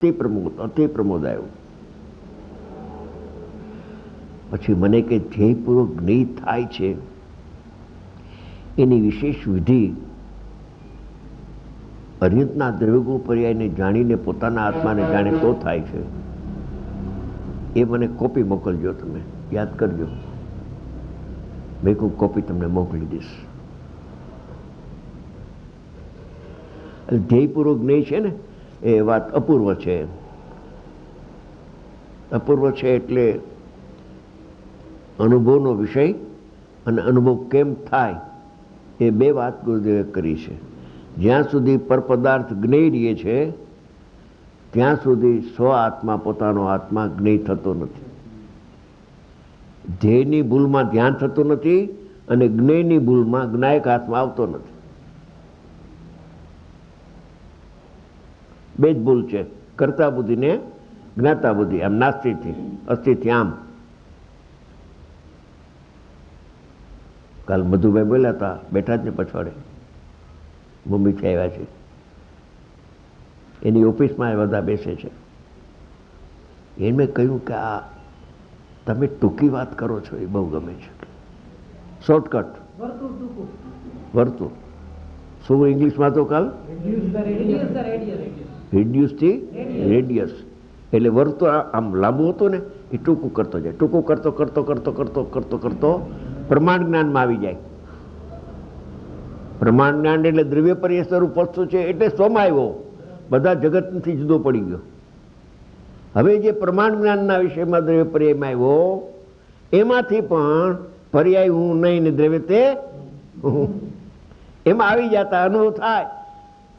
તે પ્રમોદ, અતિ પ્રમોદ આવ્યો. પછી મને કે ધ્યેયપૂર્વક જ્ઞેય થાય છે એની વિશેષ વિધિ અર્યંતના દ્રવ્યગુણ પર્યાયને જાણીને પોતાના આત્માને જાણે તો થાય છે. એ મને કોપી મોકલજો, તમે યાદ કરજો. મેં કોઈ કોપી તમને મોકલી દઈશ. ધ્યેયપૂર્વક જ્ઞેય છે ને એ વાત અપૂર્વ છે. અપૂર્વ છે એટલે અનુભવનો વિષય અને અનુભવ કેમ થાય એ બે વાત ગુરુદેવે કરી છે. જ્યાં સુધી પરપદાર્થ જ્ઞેય રહે છે ત્યાં સુધી સ્વ આત્મા, પોતાનો આત્મા જ્ઞેય થતો નથી. ધ્યેયની ભૂલમાં ધ્યાન થતું નથી અને જ્ઞેયની ભૂલમાં જ્ઞાયક આત્મા આવતો નથી. બે જ ભૂલ છે, કર્તા બુદ્ધિ ને જ્ઞાતા બુદ્ધિ. આમ નાસ્તિથી અસ્થિથી આમ. કાલ મધુભાઈ બોલ્યા હતા, બેઠા જ ને પછવાડે, મુંબઈથી આવ્યા છે, એની ઓફિસમાં બધા બેસે છે. એને મેં કહ્યું કે આ તમે ટૂંકી વાત કરો છો એ બહુ ગમે છે. શોર્ટકટ, વર્તુળ. શું ઇંગ્લિશમાં તો કાલ રેડિયસથી રેડિયસ, એટલે વર્તુળ આમ લાંબુ હતું ને એ ટૂંકું કરતો જાય. ટૂંકું કરતો કરતો કરતો કરતો કરતો કરતો પ્રમાણ જ્ઞાનમાં આવી જાય. પ્રમાણ જ્ઞાન એટલે દ્રવ્ય પર્યાય સ્વરૂપ વસ્તુ છે એટલે સ્વમાં આવ્યો, બધા જગતથી જુદો પડી ગયો. હવે જે પ્રમાણ જ્ઞાનના વિષયમાં દ્રવ્ય પર્યાયમાં આવ્યો એમાંથી પણ પર્યાય હું નહીં ને દ્રવ્ય તે એમાં આવી જતા અનુભવ થાય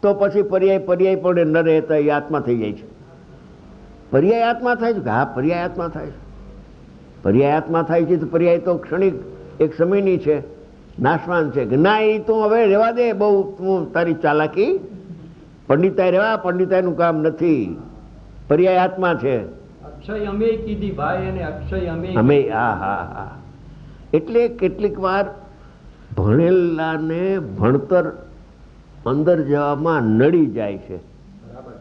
તો પછી પર્યાય પણ ન રહેતા એ આત્મા થઈ જાય છે. પર્યાય આત્મા થાય છે. હા, પર્યાય આત્મા થાય છે. પર્યાય આત્મા થાય છે તો પર્યાય તો ક્ષણિક એક સમયની છે, નાશવાન છે. કે ના, એ તો હવે રહેવા દે, બહુ તું તારી ચાલાકી, પંડિતાઈ રહેવા, પંડિતાઈનું કામ નથી. પર્યાય આત્મા છે. અક્ષય અમે કીધી ભાઈ, અને અક્ષય અમે. હા હા હા. એટલે કેટલીક વાર ભણેલાને ભણતર અંદર જવામાં નડી જાય છે.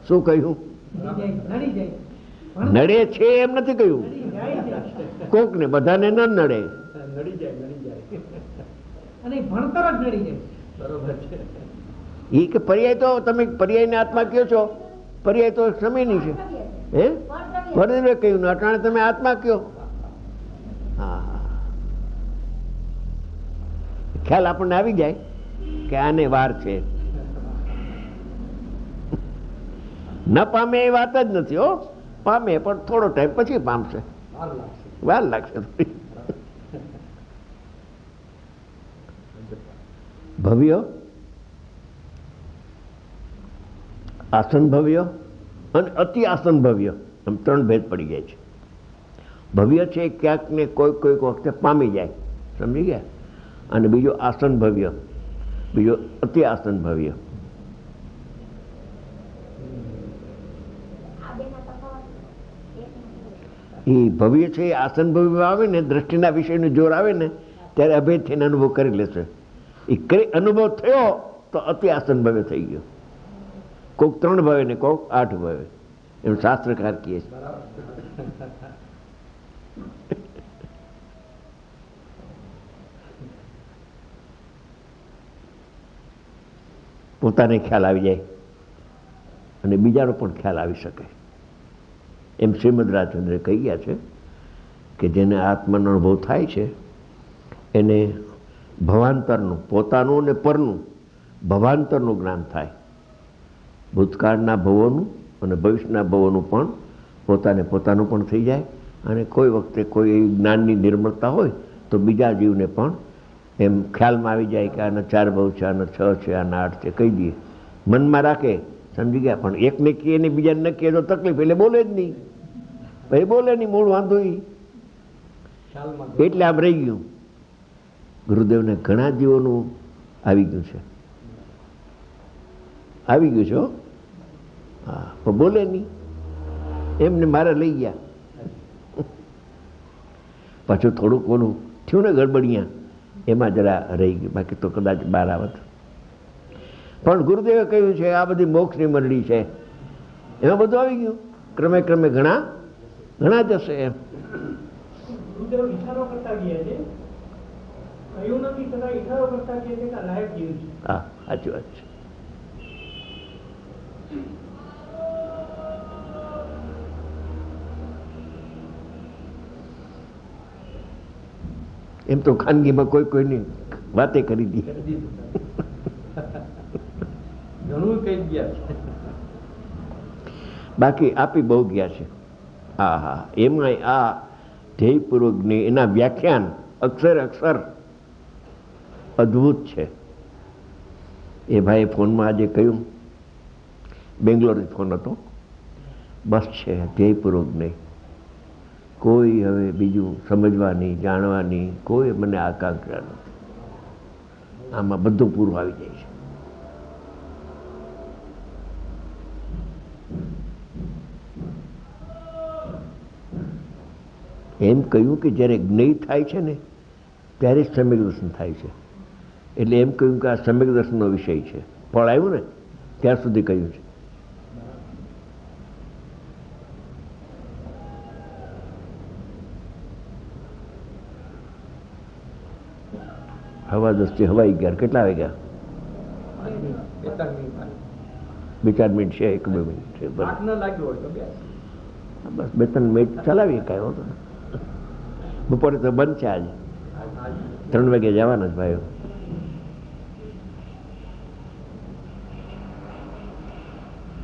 શું કહ્યું? નડે છે એમ નથી કહ્યું. કોક ને, બધાને ન નડે. એ કે પર્યાય તો તમે પર્યાયની આત્મા કયો છો, પર્યાય તો સમયની છે. હે, વરદેવે કહ્યું ને અટાણે તમે આત્મા કયો. હા, ખ્યાલ આપણને આવી જાય કે આને વાર છે. ન પામે એ વાત જ નથી. હો, પામે પણ થોડો ટાઈમ પછી પામશે, વાર લાગશે. ભવ્ય, આસન ભવ્ય અને અતિ આસન ભવ્ય, આમ ત્રણ ભેદ પડી જાય છે. ભવ્ય છે ક્યાંક ને કોઈક વખતે પામી જાય, સમજી ગયા? અને બીજો આસન ભવ્ય, બીજો અતિ આસન ભવ્ય. એ ભવ્ય છે એ આસન ભવ્ય આવે ને, દ્રષ્ટિના વિષયનું જોર આવે ને ત્યારે અભેદ થઈને અનુભવ કરી લેશે. એ અનુભવ થયો તો અતિ આસન ભવ્ય થઈ ગયો. કોઈક 3 ભવે ને કોઈક 8 ભવે, એમ શાસ્ત્રકાર કહે છે. પોતાને ખ્યાલ આવી જાય અને બીજાનો પણ ખ્યાલ આવી શકે. એમ શ્રીમદ રાજચંદ્રે કહી ગયા છે કે જેને આત્માનો અનુભવ થાય છે એને ભવાંતરનું, પોતાનું અને પરનું ભવાંતરનું જ્ઞાન થાય. ભૂતકાળના ભવોનું અને ભવિષ્યના ભવોનું પણ પોતાનું પણ થઈ જાય. અને કોઈ વખતે કોઈ એવી જ્ઞાનની નિર્મળતા હોય તો બીજા જીવને પણ એમ ખ્યાલમાં આવી જાય કે આના 4 ભવ છે, આના 6 છે, આના 8 છે, કહી દઈએ, મનમાં રાખે, સમજી ગયા. પણ એકને કહીએ ને બીજાને ન કહીએ તો તકલીફ, એટલે બોલે જ નહીં. ભાઈ બોલે નહીં, મૂળ વાંધો એટલે આમ રહી ગયું. ગુરુદેવને ઘણા જીવોનું આવી ગયું છે, આવી ગયું છે. હા, પણ બોલે નહીં, એમને મારે લઈ ગયા. પાછું થોડુંક ઓલું થયું ને ગડબડિયા, એમાં જરા રહી ગયું, બાકી તો કદાચ બહાર આવત. પણ ગુરુદેવે કહ્યું છે આ બધી મોક્ષની મંડળી છે, એમાં બધું આવી ગયું. ક્રમે ક્રમે ઘણા ઘણા જશે એમ. ગુરુદેવ ઈશારો કરતા ગયા છે, કયું નથી છતાં ઈશારો કરતા ગયા છે કે આ લાયક જીવ છે. હા, સાચી વાત છે. એમ તો ખાનગીમાં કોઈ કોઈની વાતે કરી દી. કરી દીધું. ઘણું કહી ગયા છે. બાકી આપી બહુ ગયા છે. હા હા, એમાં આ ધ્યેયપૂર્વકની એના વ્યાખ્યાન અક્ષર અક્ષર અદ્ભુત છે. એ ભાઈ ફોનમાં આજે કહ્યું, બેંગ્લોરથી ફોન હતો, બસ છે ધ્યેયપૂર્વકની, કોઈ હવે બીજું સમજવાની જાણવાની કોઈ મને આકાંક્ષા નથી, આમાં બધું પૂરું આવી જાય છે. એમ કહ્યું કે જ્યારે જ્ઞેય થાય છે ને ત્યારે જ સમ્યક દર્શન થાય છે. એટલે એમ કહ્યું કે આ સમ્યક દર્શનનો વિષય છે. ફળ આવ્યું ને ત્યાર સુધી કહ્યું છે. હવા 10 થી હવા 11. કેટલા વાગ્યા? 2-4 મિનિટ છે, 1-2 મિનિટ છે. આગ ન લાગ્યું હોય તો બેસ. બસ 2-3 મિનિટ ચલાવીએ, કાંઈ હોતો ને. બપોરે તો બંધ છે આજે, 3 વાગે જવાના જ ભાઈઓ.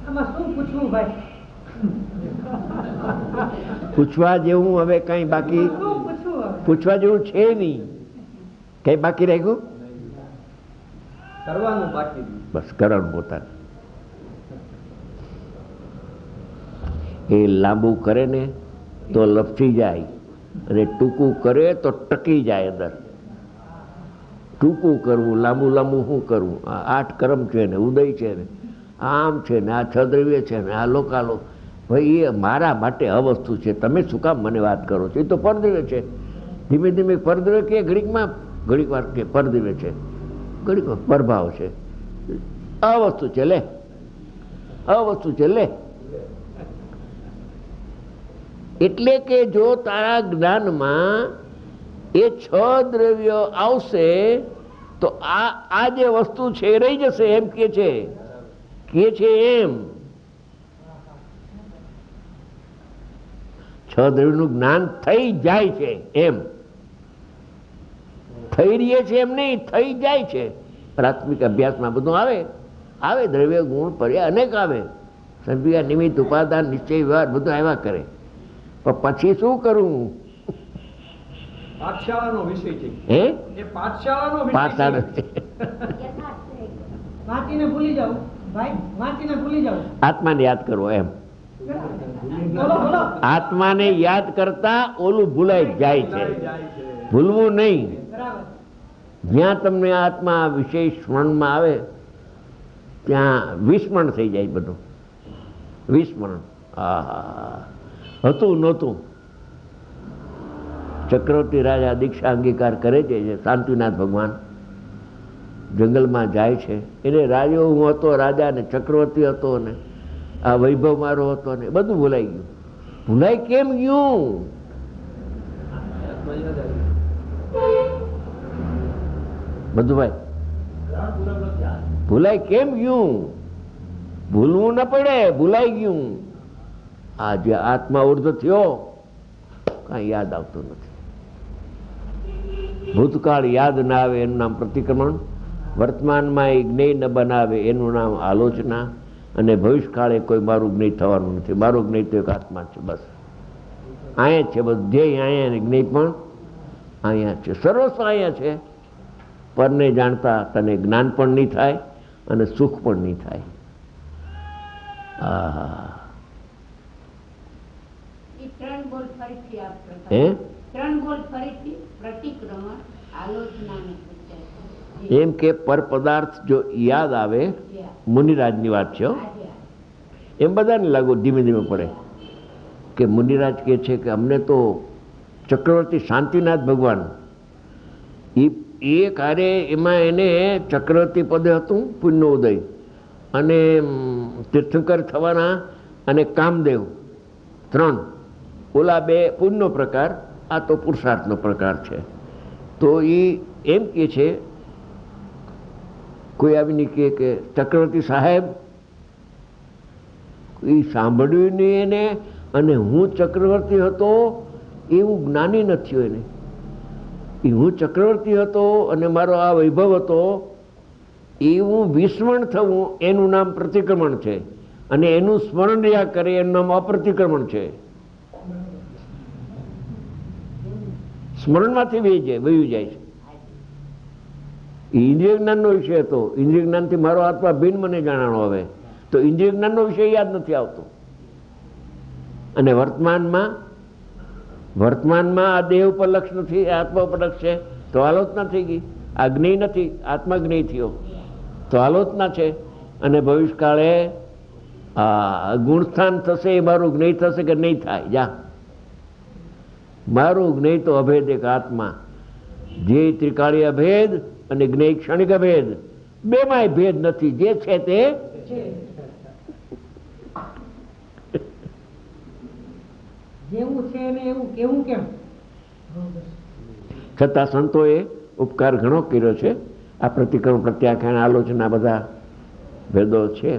આમાં શું પૂછવું ભાઈ? પૂછવા જેવું હવે કઈ બાકી શું પૂછવું હવે? પૂછવા જેવું છે નહીં. કઈ બાકી રાખ્યું? કરવાનું બાકી રહ્યું. બસ કરવાનું પોતાનું. એ લાંબુ કરે ને તો લપસી જાય અને ટૂંકું કરે તો ટકી જાય અંદર. ટૂંકું કરવું, લાંબુ લાંબુ શું કરવું? આ 8 કર્મ છે ને, ઉદય છે ને, આમ છે ને, આ 6 દ્રવ્ય છે ને, આ લોકાલો. ભાઈ એ મારા માટે અવસ્તુ છે, તમે શું કામ મને વાત કરો છો? એ તો પરદ્રવ્ય છે. ધીમે ધીમે પરદ્રવ્ય કે ઘડીકમાં, ઘડીક વાર કે પરદ્રવ્ય છે, ઘડીક વાર પરભાવ છે. અવસ્તુ છે લે, અવસ્તુ છે લે. એટલે કે જો તારા જ્ઞાનમાં એ 6 દ્રવ્યો આવશે તો આ જે વસ્તુ છે એ રહી જશે. એમ કે છે એમ 6 દ્રવ્યનું જ્ઞાન થઈ જાય છે. એમ થઈ રહીએ છે એમ નહીં, થઈ જાય છે. પ્રાથમિક અભ્યાસમાં બધું આવે દ્રવ્ય ગુણ પર્યા અનેક આવે, સંભિયા નિમિત્ત ઉપાદાન નિશ્ચય વ્યવહાર બધું આવ્યા કરે. પણ પછી શું કરવું? પાઠશાળાનો વિષય છે. હે, એ પાઠશાળાનો પાછળ વિષય છે. વાંચીને ભૂલી જાવ ભાઈ, વાંચીને ભૂલી જાવ. આત્માને યાદ કરવો એમ. બોલો બોલો. આત્માને યાદ કરતા ઓલું ભૂલાઈ જાય છે. જાય છે. ભૂલવું નહીં. બરાબર. જ્યાં તમને આત્મા વિષય સ્મરણમાં આવે ત્યાં વિસ્મરણ થઈ જાય બધું. વિસ્મરણ. હા, હતું નહોતું. ચક્રવર્તી રાજા દીક્ષા અંગીકાર કરે છે, શાંતિનાથ ભગવાન જંગલમાં જાય છે. એને રાજો હું હતો, રાજા ને ચક્રવર્તી હતો ને આ વૈભવ મારો હતો ને બધું ભૂલાઈ ગયું. ભૂલાઈ કેમ ગયું? બધું ભાઈ ભૂલાઈ કેમ ગયું? ભૂલવું ન પડે, ભૂલાઈ ગયું. આ જે આત્મા ઉર્ધ થયો કાંઈ યાદ આવતું નથી. ભૂતકાળ યાદ ના આવે એનું નામ પ્રતિક્રમણ, વર્તમાનમાં એ જ્ઞેય ન બનાવે એનું નામ આલોચના, અને ભવિષ્યકાળે કોઈ મારું જ્ઞેય થવાનું નથી. મારું જ્ઞેય તો એક આત્મા છે, બસ. અહીંયા છે બધું. ધ્યેય અહીંયા ને જ્ઞેય પણ અહીંયા છે. સર્વસ્વ અહીંયા છે. પરને જાણતા તને જ્ઞાન પણ નહીં થાય અને સુખ પણ નહીં થાય. આહા. હે, એમ કે પર પદાર્થ જો યાદ આવે, મુનિરાજની વાત છે હો. એમ બધાને લાગુ ધીમે ધીમે પડે કે મુનિરાજ કહે છે કે અમને તો ચક્રવર્તી શાંતિનાથ ભગવાન એ કાર્ય એમાં એને ચક્રવર્તી પદે હતું પુણ્ય ઉદય, અને તીર્થંકર થવાના, અને કામદેવ 3. ઓલા 2 પુણ્યનો પ્રકાર, આ તો પુરુષાર્થનો પ્રકાર છે. તો એ એમ કે છે, કોઈ આવીને કહે કે ચક્રવર્તી સાહેબ, એ સાંભળ્યું નહીં એને, અને હું ચક્રવર્તી હતો એવું જ્ઞાની નથી એને. એ હું ચક્રવર્તી હતો અને મારો આ વૈભવ હતો એવું વિસ્મરણ થવું, એનું નામ પ્રતિક્રમણ છે. અને એનું સ્મરણ રહ્યા કરે એનું નામ અપ્રતિક્રમણ છે. સ્મરણમાંથી વહી જાય છે. ઇન્દ્રિય જ્ઞાનનો વિષય હતો. ઇન્દ્રિય જ્ઞાનથી મારો આત્મા ભિન્ન મને જાણવાનો હવે, તો ઇન્દ્રિય જ્ઞાનનો વિષય યાદ નથી આવતો. અને વર્તમાનમાં આ દેહ ઉપર લક્ષ નથી, આત્મા ઉપર લક્ષ છે, તો આલોચના થઈ ગઈ. આ જ્ઞેય નથી, આત્મા જ્ઞેય થયો, તો આલોચના છે. અને ભવિષ્યકાળે આ ગુણસ્થાન થશે, એ મારું જ્ઞેય થશે કે નહીં થાય? જા, મારું જ્ઞેય તો અભેદ એક આત્મા, જે ત્રિકાળી અભેદ અને જ્ઞેય ક્ષણિક અભેદ, બેમાંય ભેદ નથી. જે છે તે જેવું છે ને એવું કેવું કેમ? છતાં સંતોએ ઉપકાર ઘણો કર્યો છે. આ પ્રતિક્રમણ, પ્રત્યાખ્યાન, આલોચના બધા ભેદો છે.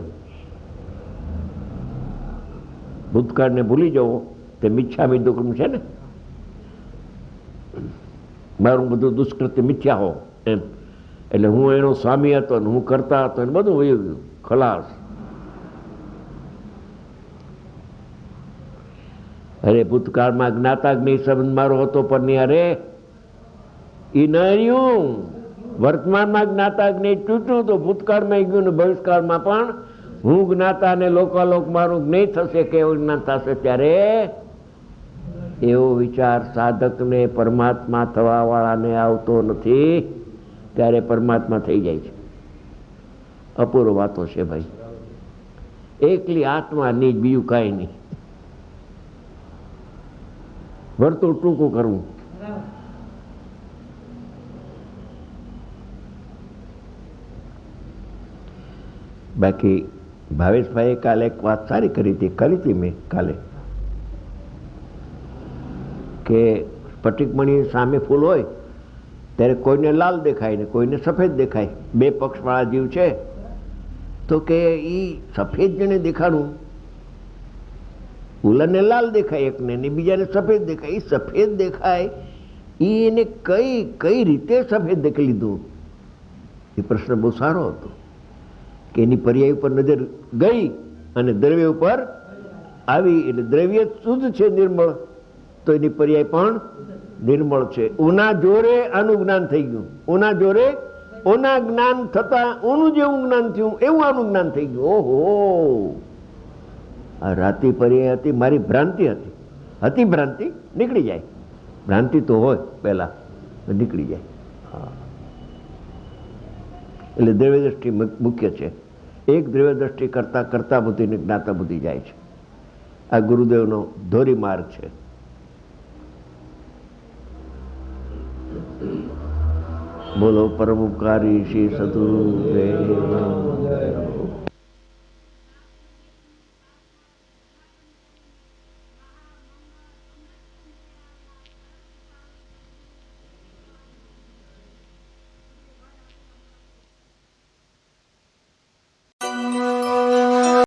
ભૂતકાળને ભૂલી જવો તે મિથ્યામિ દુષ્કૃત્ય છે ને, મારું બધું દુષ્કૃત્ય મિથ્યા હો એમ. એટલે હું એનો સ્વામી હતો ને હું કરતા હતો ને બધું વયું ગયું, ખલાસ. અરે ભૂતકાળમાં જ્ઞાતા જ્ઞેય સંબંધ મારો હતો, પણ અરે એ ન રહ્યું. વર્તમાનમાં જ્ઞાતા જ્ઞેય તૂટ્યું તો ભૂતકાળમાં ગયું ને ભવિષ્યકાળમાં પણ હું જ્ઞાતા ને લોકાલોક મારું જ્ઞેય થશે, કેવું જ્ઞાન થશે. ત્યારે એવો વિચાર સાધકને પરમાત્મા થવા વાળાને આવતો નથી. ત્યારે પરમાત્મા થઈ જાય છે. અપૂર્વ વાતો છે ભાઈ. એકલી આત્મા ની, બીજું કાંઈ નહીં. વર્તુળ ટૂંકું કરવું. બાકી ભાવેશભાઈએ કાલે એક વાત સારી કરી હતી મેં કાલે, કે સ્ફટિકમણી સામે ફૂલ હોય ત્યારે કોઈને લાલ દેખાય ને કોઈને સફેદ દેખાય. 2 પક્ષવાળા જીવ છે, તો કે એ સફેદ જેને દેખાડું, ફૂલને લાલ દેખાય એકને, ને બીજાને સફેદ દેખાય. એ સફેદ દેખાય એને કઈ રીતે સફેદ દેખી લીધું? એ પ્રશ્ન બહુ સારો હતો. કે એની પર્યાય ઉપર નજર ગઈ અને દ્રવ્ય ઉપર આવી, એટલે દ્રવ્ય શુદ્ધ છે, નિર્મળ, તો એની પર્યાય પણ નિર્મળ છે. ઓના જોરે આનું જ્ઞાન થઈ ગયું. ઓના જોરે ઓના જ્ઞાન થતા ઓનું જેવું જ્ઞાન થયું, એવું આનું જ્ઞાન થઈ ગયું. ઓહો, આ રાતી પર્યાય હતી, મારી ભ્રાંતિ હતી ભ્રાંતિ નીકળી જાય. ભ્રાંતિ તો હોય પહેલા, નીકળી જાય. એટલે દ્રવ્ય દ્રષ્ટિ મુખ્ય છે. એક દ્રવ્ય દ્રષ્ટિ કરતા કરતા બુદ્ધિ ને જ્ઞાતા બુદ્ધિ જાય છે. આ ગુરુદેવનો ધોરી માર્ગ છે. બોલો પરમોપકારી શ્રી સદગુરુદેવ.